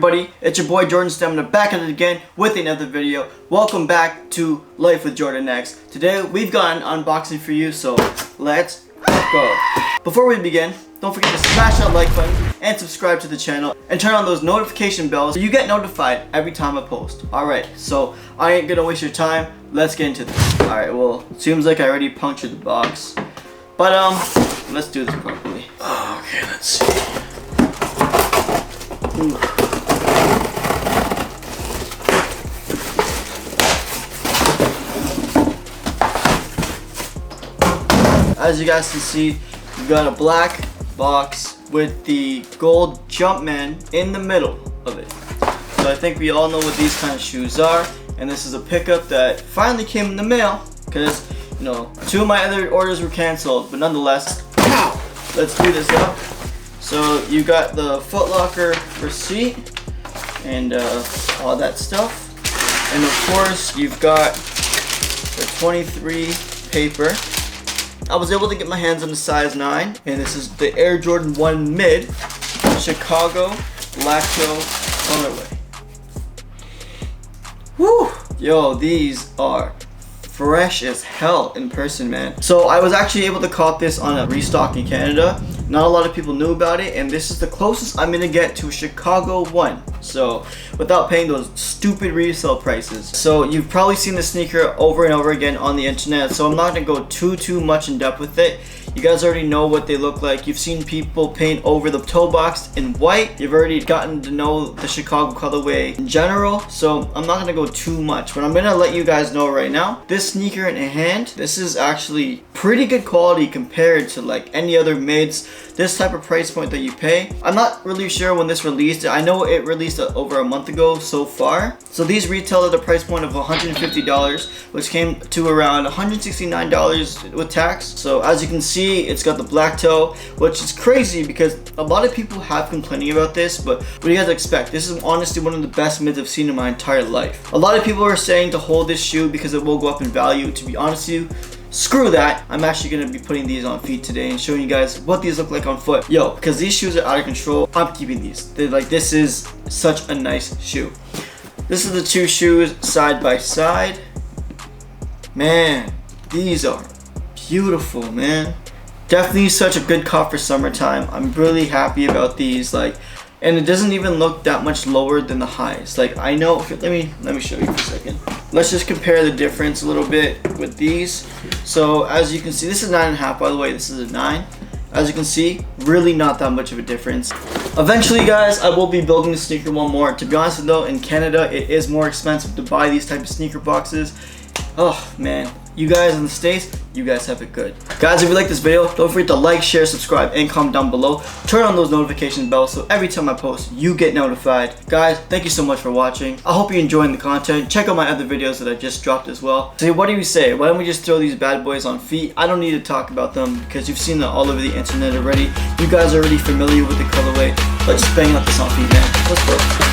everybody? It's your boy Jordan Stamina back at it again with another video. Welcome back to Life with Jordan X. Today we've got an unboxing for you, so let's go. Before we begin, don't forget to smash that like button and subscribe to the channel and turn on those notification bells so you get notified every time I post. Alright, so I ain't gonna waste your time. Let's get into this. Alright, well, seems like I already punctured the box. But let's do this properly. Okay, let's see. Ooh. As you guys can see, we've got a black box with the gold Jumpman in the middle of it. So I think we all know what these kind of shoes are, and this is a pickup that finally came in the mail because, you know, 2 of my other orders were canceled, but nonetheless, let's do this up. So you got the Foot Locker receipt and all that stuff, and of course you've got the 23 paper. I was able to get my hands on the size 9, and this is the Air Jordan 1 Mid Chicago Lacto colorway. Woo! Yo, these are fresh as hell in person, man. So I was actually able to cop this on a restock in Canada. Not a lot of people knew about it, and this is the closest I'm gonna get to a Chicago 1. So without paying those stupid resale prices. So you've probably seen the sneaker over and over again on the internet, so I'm not gonna go too much in depth with it. You guys already know what they look like. You've seen people paint over the toe box in white. You've already gotten to know the Chicago colorway in general, so I'm not gonna go too much, but I'm gonna let you guys know right now. This sneaker in hand, this is actually pretty good quality compared to like any other mids. This type of price point that you pay. I'm not really sure when this released. I know it released over a month ago so far. So these retail at a price point of $150, which came to around $169 with tax. So as you can see, it's got the black toe, which is crazy because a lot of people have complaining about this, but what do you guys expect? This is honestly one of the best mids I've seen in my entire life. A lot of people are saying to hold this shoe because it will go up in value. To be honest with you, screw that. I'm actually going to be putting these on feet today and showing you guys what these look like on foot. Yo, because these shoes are out of control, I'm keeping these. They're like, this is such a nice shoe. This is the 2 shoes side by side. Man, these are beautiful, man. Definitely such a good cop for summertime. I'm really happy about these. Like, and it doesn't even look that much lower than the highs. Like, I know, let me show you for a second. Let's just compare the difference a little bit with these. So as you can see, this is 9.5, by the way. This is a 9. As you can see, really not that much of a difference. Eventually, guys, I will be building the sneaker one more. To be honest though, in Canada, it is more expensive to buy these type of sneaker boxes. Oh man, you guys in the States, you guys have it good. Guys, if you like this video, don't forget to like, share, subscribe, and comment down below. Turn on those notification bells so every time I post, you get notified. Guys, thank you so much for watching. I hope you're enjoying the content. Check out my other videos that I just dropped as well. So what do you say? Why don't we just throw these bad boys on feet? I don't need to talk about them because you've seen them all over the internet already. You guys are already familiar with the colorway. Let's just bang out this on feet, man. Let's go.